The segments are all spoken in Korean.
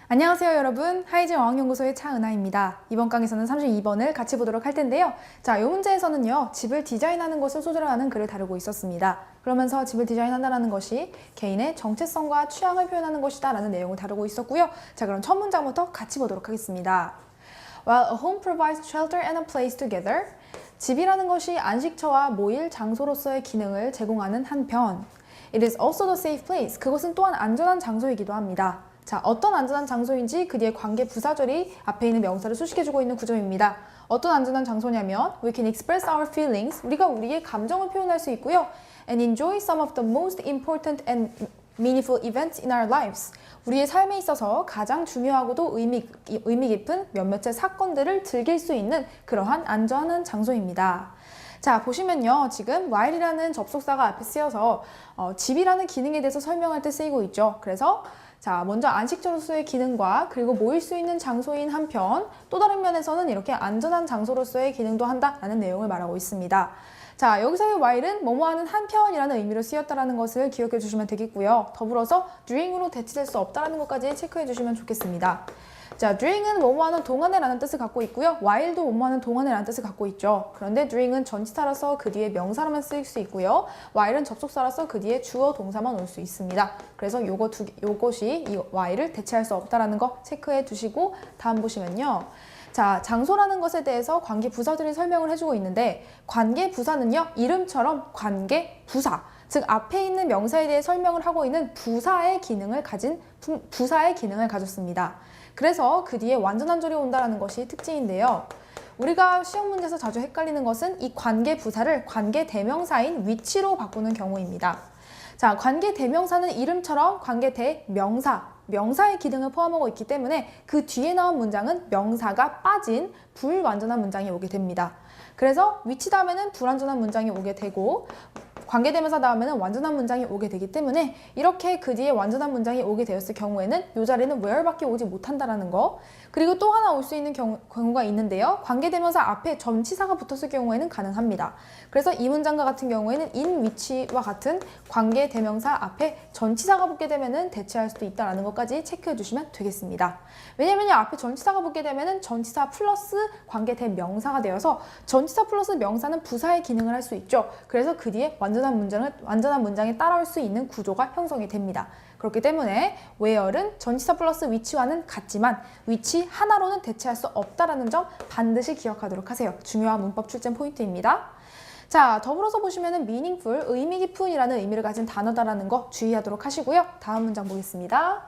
안녕하세요 여러분, 하이즈 어학연구소의 차은하입니다. 이번 강에서는 32번을 같이 보도록 할 텐데요. 자, 이 문제에서는요, 집을 디자인하는 것을 소재로 하는 글을 다루고 있었습니다. 그러면서 집을 디자인한다는 것이 개인의 정체성과 취향을 표현하는 것이다 라는 내용을 다루고 있었고요. 자, 그럼 첫 문장부터 같이 보도록 하겠습니다. While a home provides shelter and a place together, 집이라는 것이 안식처와 모일 장소로서의 기능을 제공하는 한편, it is also the safe place, 그것은 또한 안전한 장소이기도 합니다. 자, 어떤 안전한 장소인지 그 뒤에 관계 부사절이 앞에 있는 명사를 수식해주고 있는 구조입니다. 어떤 안전한 장소냐면 We can express our feelings, 우리가 우리의 감정을 표현할 수 있고요. And enjoy some of the most important and meaningful events in our lives. 우리의 삶에 있어서 가장 중요하고도 의미 깊은 몇몇의 사건들을 즐길 수 있는 그러한 안전한 장소입니다. 자, 보시면요. 지금 while이라는 접속사가 앞에 쓰여서 집이라는 기능에 대해서 설명할 때 쓰이고 있죠. 그래서 자, 먼저 안식처로서의 기능과 그리고 모일 수 있는 장소인 한편 또 다른 면에서는 이렇게 안전한 장소로서의 기능도 한다라는 내용을 말하고 있습니다. 자, 여기서의 while은 뭐뭐하는 한편이라는 의미로 쓰였다는 것을 기억해 주시면 되겠고요. 더불어서 during으로 대체될 수 없다는 것까지 체크해 주시면 좋겠습니다. 자, during은 뭐뭐하는 동안에 라는 뜻을 갖고 있고요. while도 뭐뭐하는 동안에 라는 뜻을 갖고 있죠. 그런데 during은 전치사라서 그 뒤에 명사로만 쓰일 수 있고요. while은 접속사라서 그 뒤에 주어 동사만 올 수 있습니다. 그래서 요것이 이 while을 대체할 수 없다는 거 체크해 두시고 다음 보시면요. 자, 장소라는 것에 대해서 관계 부사들이 설명을 해주고 있는데 관계 부사는요. 이름처럼 관계 부사, 즉 앞에 있는 명사에 대해 설명을 하고 있는 부사의 기능을 가졌습니다. 그래서 그 뒤에 완전한 절이 온다는 것이 특징인데요. 우리가 시험 문제에서 자주 헷갈리는 것은 이 관계 부사를 관계 대명사인 위치로 바꾸는 경우입니다. 자, 관계 대명사는 이름처럼 관계 명사의 기능을 포함하고 있기 때문에 그 뒤에 나온 문장은 명사가 빠진 불완전한 문장이 오게 됩니다. 그래서 위치 다음에는 불완전한 문장이 오게 되고 관계대명사 다음에는 완전한 문장이 오게 되기 때문에 이렇게 그 뒤에 완전한 문장이 오게 되었을 경우에는 이 자리는 where밖에 오지 못한다는 거. 그리고 또 하나 올 수 있는 경우가 있는데요. 관계대명사 앞에 전치사가 붙었을 경우에는 가능합니다. 그래서 이 문장과 같은 경우에는 in which와 같은 관계대명사 앞에 전치사가 붙게 되면은 대체할 수도 있다는 것까지 체크해 주시면 되겠습니다. 왜냐면요, 앞에 전치사가 붙게 되면은 전치사 플러스 관계대명사가 되어서 전치사 플러스 명사는 부사의 기능을 할 수 있죠. 그래서 그 뒤에 완전한 문장에 따라올 수 있는 구조가 형성이 됩니다. 그렇기 때문에 where은 전치사 플러스 which와는 같지만 which 하나로는 대체할 수 없다는 점 반드시 기억하도록 하세요. 중요한 문법 출제 포인트입니다. 자, 더불어서 보시면은 meaningful, 의미 깊은이라는 의미를 가진 단어다라는 거 주의하도록 하시고요. 다음 문장 보겠습니다.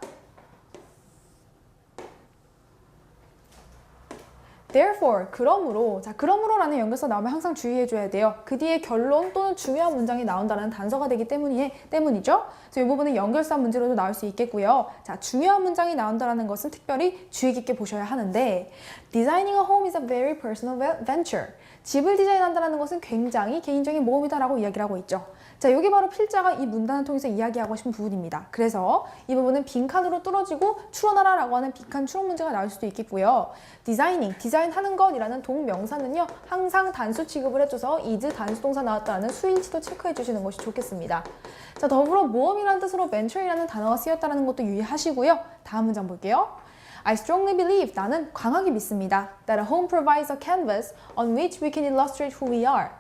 Therefore, 그러므로, 자, 그러므로라는 연결사 나오면 항상 주의해줘야 돼요. 그 뒤에 결론 또는 중요한 문장이 나온다는 단서가 되기 때문이죠. 그래서 이 부분은 연결사 문제로도 나올 수 있겠고요. 자, 중요한 문장이 나온다는 것은 특별히 주의 깊게 보셔야 하는데 Designing a home is a very personal venture. 집을 디자인한다는 것은 굉장히 개인적인 모험이다라고 이야기를 하고 있죠. 자, 여기 바로 필자가 이 문단을 통해서 이야기하고 싶은 부분입니다. 그래서 이 부분은 빈칸으로 뚫어지고 추론하라 라고 하는 빈칸 추론 문제가 나올 수도 있겠고요. 디자인하는 것이라는 동명사는요, 항상 단수 취급을 해줘서 is 단수 동사 나왔다는 수일치도 체크해 주시는 것이 좋겠습니다. 자, 더불어 모험이라는 뜻으로 venture이라는 단어가 쓰였다는 것도 유의하시고요. 다음 문장 볼게요. I strongly believe, 나는 강하게 믿습니다. That a home provides a canvas on which we can illustrate who we are.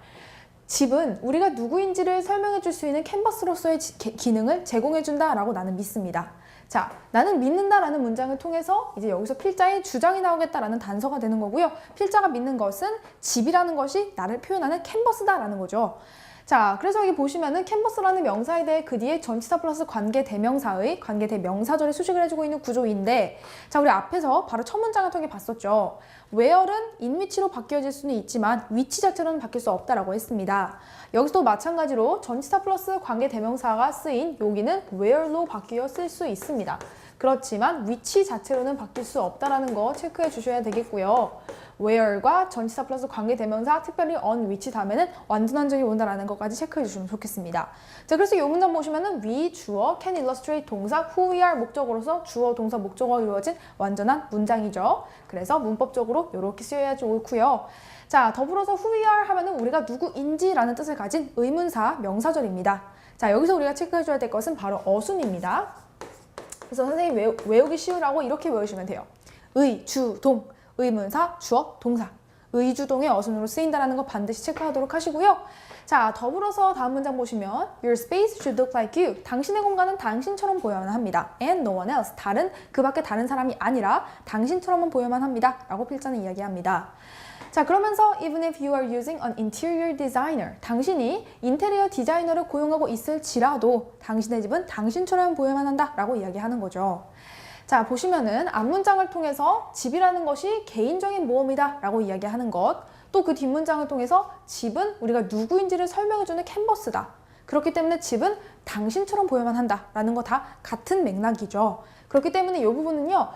집은 우리가 누구인지를 설명해 줄 수 있는 캔버스로서의 기능을 제공해 준다라고 나는 믿습니다. 자, 나는 믿는다라는 문장을 통해서 이제 여기서 필자의 주장이 나오겠다라는 단서가 되는 거고요. 필자가 믿는 것은 집이라는 것이 나를 표현하는 캔버스다라는 거죠. 자, 그래서 여기 보시면은 캔버스라는 명사에 대해 그 뒤에 전치사 플러스 관계대명사절이 수식을 해주고 있는 구조인데, 자, 우리 앞에서 바로 첫 문장을 통해 봤었죠. where은 in which로 바뀌어질 수는 있지만 위치 자체로는 바뀔 수 없다라고 했습니다. 여기서도 마찬가지로 전치사 플러스 관계대명사가 쓰인 여기는 where로 바뀌어 쓸 수 있습니다. 그렇지만 위치 자체로는 바뀔 수 없다는 거 체크해 주셔야 되겠고요. where과 전치사 플러스 관계대명사, 특별히 on which 다음에는 완전한 적이 온다라는 것까지 체크해 주시면 좋겠습니다. 자, 그래서 이 문장 보시면은 we, 주어, can illustrate 동사, who we are 목적어로서 주어, 동사, 목적어가 이루어진 완전한 문장이죠. 그래서 문법적으로 이렇게 쓰여야지 옳고요. 자, 더불어서 who we are 하면은 우리가 누구인지라는 뜻을 가진 의문사, 명사절입니다. 자, 여기서 우리가 체크해줘야 될 것은 바로 어순입니다. 그래서 선생님 외우기 쉬우라고 이렇게 외우시면 돼요. 의, 주, 동. 의문사, 주어, 동사. 의주동의 어순으로 쓰인다는 거 반드시 체크하도록 하시고요. 자, 더불어서 다음 문장 보시면 Your space should look like you. 당신의 공간은 당신처럼 보여야만 합니다. And no one else. 그 밖에 다른 사람이 아니라 당신처럼만 보여야만 합니다. 라고 필자는 이야기합니다. 자, 그러면서 even if you are using an interior designer. 당신이 인테리어 디자이너를 고용하고 있을지라도 당신의 집은 당신처럼 보여야만 한다. 라고 이야기하는 거죠. 자, 보시면은 앞문장을 통해서 집이라는 것이 개인적인 모험이다 라고 이야기하는 것, 또 그 뒷문장을 통해서 집은 우리가 누구인지를 설명해주는 캔버스다. 그렇기 때문에 집은 당신처럼 보여야만 한다 라는 거 다 같은 맥락이죠. 그렇기 때문에 이 부분은요,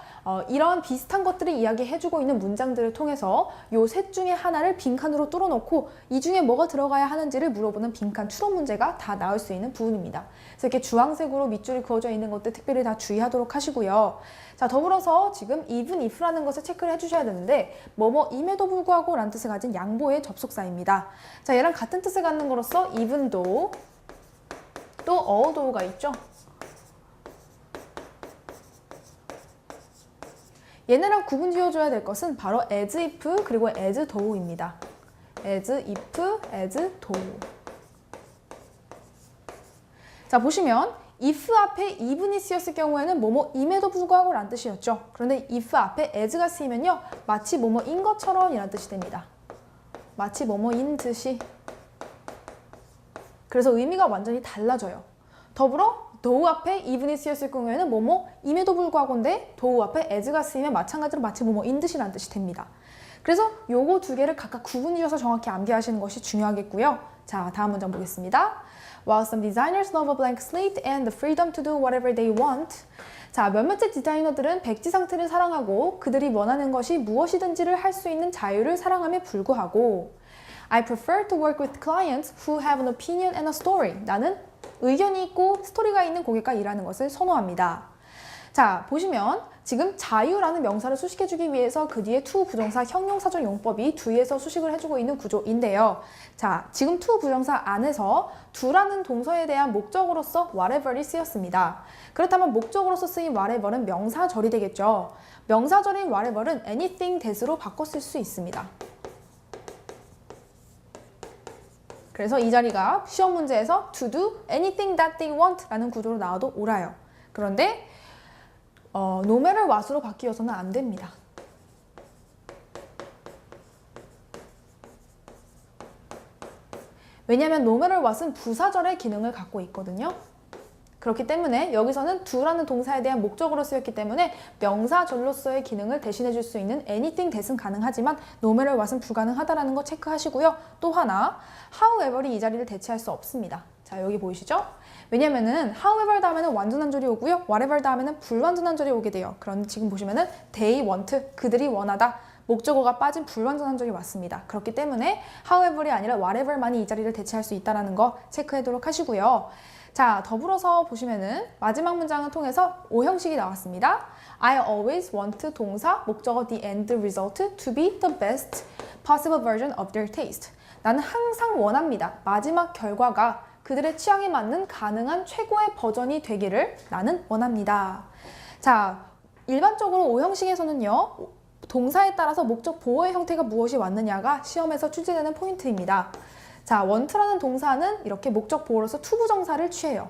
이런 비슷한 것들을 이야기해주고 있는 문장들을 통해서 요 셋 중에 하나를 빈칸으로 뚫어놓고 이 중에 뭐가 들어가야 하는지를 물어보는 빈칸 추론 문제가 다 나올 수 있는 부분입니다. 그래서 이렇게 주황색으로 밑줄이 그어져 있는 것들 특별히 다 주의하도록 하시고요. 자, 더불어서 지금 even if라는 것을 체크를 해주셔야 되는데 뭐뭐임에도 불구하고 라는 뜻을 가진 양보의 접속사입니다. 자, 얘랑 같은 뜻을 갖는 거로서 even though, 또 although가 있죠. 얘네랑 구분 지어줘야 될 것은 바로 as if 그리고 as though입니다. as if, as though. 자, 보시면 if 앞에 even이 쓰였을 경우에는 뭐뭐임에도 불구하고 라는 뜻이었죠. 그런데 if 앞에 as가 쓰이면요, 마치 뭐뭐인 것처럼 이라는 뜻이 됩니다. 마치 뭐뭐인 듯이. 그래서 의미가 완전히 달라져요. 더불어 though 앞에 even이 쓰였을 경우에는 뭐뭐임에도 불구하고인데 though 앞에 as가 쓰이면 마찬가지로 마치 뭐뭐인 듯이라는 뜻이 됩니다. 그래서 요거 두 개를 각각 구분 지어서 정확히 암기하시는 것이 중요하겠고요. 자, 다음 문장 보겠습니다. While some designers love a blank slate and the freedom to do whatever they want. 자, 몇몇의 디자이너들은 백지 상태를 사랑하고 그들이 원하는 것이 무엇이든지를 할 수 있는 자유를 사랑함에 불구하고 I prefer to work with clients who have an opinion and a story. 나는 의견이 있고 스토리가 있는 고객과 일하는 것을 선호합니다. 자, 보시면 지금 자유라는 명사를 수식해주기 위해서 그 뒤에 to 부정사 형용사적 용법이 뒤에서 수식을 해주고 있는 구조인데요. 자, 지금 to 부정사 안에서 do라는 동사에 대한 목적어로서 whatever이 쓰였습니다. 그렇다면 목적어로서 쓰인 whatever는 명사절이 되겠죠. 명사절인 whatever는 anything that으로 바꿔 쓸 수 있습니다. 그래서 이 자리가 시험 문제에서 to do anything that they want 라는 구조로 나와도 옳아요. 그런데 no matter what으로 바뀌어서는 안 됩니다. 왜냐하면 no matter what은 부사절의 기능을 갖고 있거든요. 그렇기 때문에 여기서는 do라는 동사에 대한 목적으로 쓰였기 때문에 명사절로서의 기능을 대신해 줄 수 있는 anything that은 가능하지만 no matter what은 불가능하다라는 거 체크하시고요. 또 하나, however이 이 자리를 대체할 수 없습니다. 자, 여기 보이시죠? 왜냐면은 however 다음에는 완전한 절이 오고요. whatever 다음에는 불완전한 절이 오게 돼요. 그런데 지금 보시면은 they want, 그들이 원하다. 목적어가 빠진 불완전한 절이 왔습니다. 그렇기 때문에 however이 아니라 whatever만이 이 자리를 대체할 수 있다는 거 체크하도록 하시고요. 자, 더불어서 보시면은 마지막 문장을 통해서 오형식이 나왔습니다. I always want 동사, 목적어 the end result to be the best possible version of their taste. 나는 항상 원합니다. 마지막 결과가 그들의 취향에 맞는 가능한 최고의 버전이 되기를 나는 원합니다. 자, 일반적으로 오형식에서는요, 동사에 따라서 목적 보어의 형태가 무엇이 왔느냐가 시험에서 출제되는 포인트입니다. 자, want라는 동사는 이렇게 목적 보어로서 to 부정사를 취해요.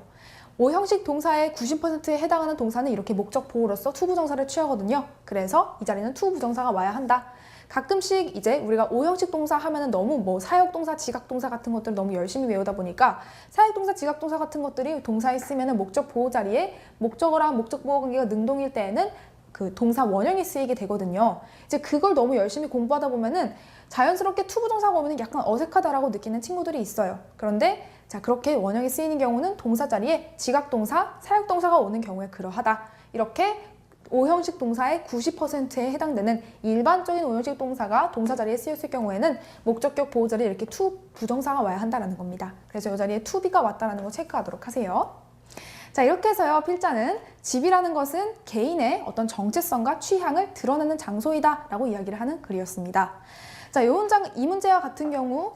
오형식 동사의 90%에 해당하는 동사는 이렇게 목적 보어로서 to 부정사를 취하거든요. 그래서 이 자리는 to 부정사가 와야 한다. 가끔씩 이제 우리가 오형식 동사 하면은 너무 뭐 사역동사, 지각동사 같은 것들 너무 열심히 외우다 보니까 사역동사, 지각동사 같은 것들이 동사에 쓰면은 목적 보호 자리에 목적어랑 목적 보호 관계가 능동일 때에는 그 동사 원형이 쓰이게 되거든요. 이제 그걸 너무 열심히 공부하다 보면은 자연스럽게 to 부정사가 오면 약간 어색하다라고 느끼는 친구들이 있어요. 그런데 자, 그렇게 원형이 쓰이는 경우는 동사 자리에 지각동사, 사역동사가 오는 경우에 그러하다. 이렇게 오형식 동사의 90%에 해당되는 일반적인 오형식 동사가 동사 자리에 쓰였을 경우에는 목적격 보호 자리에 이렇게 to 부정사가 와야 한다는 겁니다. 그래서 이 자리에 to be가 왔다는 거 체크하도록 하세요. 자, 이렇게 해서요, 필자는 집이라는 것은 개인의 어떤 정체성과 취향을 드러내는 장소이다 라고 이야기를 하는 글이었습니다. 자, 이 문제와 같은 경우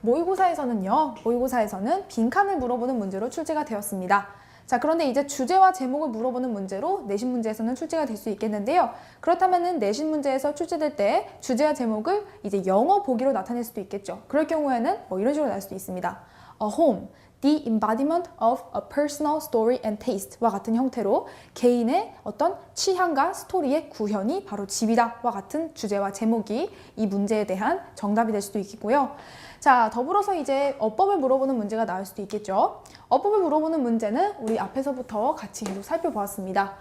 모의고사에서는 빈칸을 물어보는 문제로 출제가 되었습니다. 자, 그런데 이제 주제와 제목을 물어보는 문제로 내신 문제에서는 출제가 될 수 있겠는데요. 그렇다면은 내신 문제에서 출제될 때 주제와 제목을 이제 영어 보기로 나타낼 수도 있겠죠. 그럴 경우에는 뭐 이런 식으로 날 수도 있습니다. A home, the embodiment of a personal story and taste와 같은 형태로 개인의 어떤 취향과 스토리의 구현이 바로 집이다와 같은 주제와 제목이 이 문제에 대한 정답이 될 수도 있겠고요. 자, 더불어서 이제 어법을 물어보는 문제가 나올 수도 있겠죠. 어법을 물어보는 문제는 우리 앞에서부터 같이 계속 살펴보았습니다.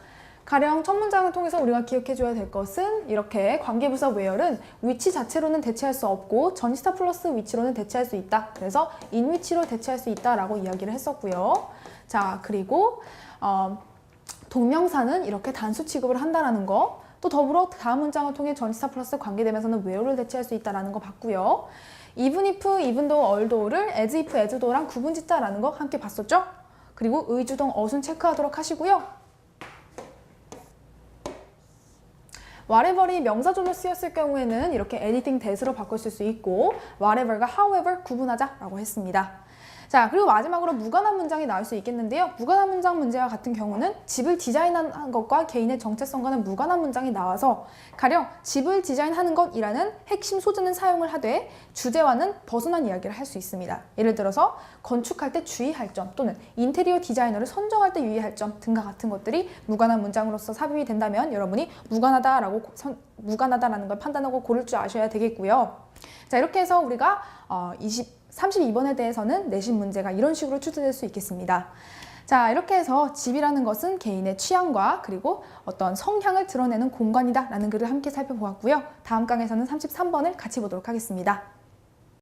가령 첫 문장을 통해서 우리가 기억해줘야 될 것은 이렇게 관계부사 where은 위치 자체로는 대체할 수 없고 전치사 플러스 위치로는 대체할 수 있다. 그래서 in 위치로 대체할 수 있다라고 이야기를 했었고요. 자, 그리고 동명사는 이렇게 단수 취급을 한다라는 거. 또 더불어 다음 문장을 통해 전치사 플러스 관계되면서는 where를 대체할 수 있다라는 거 봤고요. even if, even though, although를 as if, as though랑 구분 짓자라는 거 함께 봤었죠? 그리고 의주동 어순 체크하도록 하시고요. whatever이 명사절로 쓰였을 경우에는 이렇게 anything that으로 바꿨을 수 있고 whatever과 however 구분하자라고 했습니다. 자, 그리고 마지막으로 무관한 문장이 나올 수 있겠는데요. 무관한 문장 문제와 같은 경우는 집을 디자인하는 것과 개인의 정체성과는 무관한 문장이 나와서 가령 집을 디자인하는 것이라는 핵심 소재는 사용을 하되 주제와는 벗어난 이야기를 할 수 있습니다. 예를 들어서 건축할 때 주의할 점 또는 인테리어 디자이너를 선정할 때 유의할 점 등과 같은 것들이 무관한 문장으로서 삽입이 된다면 여러분이 무관하다라는 걸 판단하고 고를 줄 아셔야 되겠고요. 자, 이렇게 해서 우리가 32번에 대해서는 내신 문제가 이런 식으로 출제될 수 있겠습니다. 자, 이렇게 해서 집이라는 것은 개인의 취향과 그리고 어떤 성향을 드러내는 공간이다 라는 글을 함께 살펴보았고요. 다음 강에서는 33번을 같이 보도록 하겠습니다.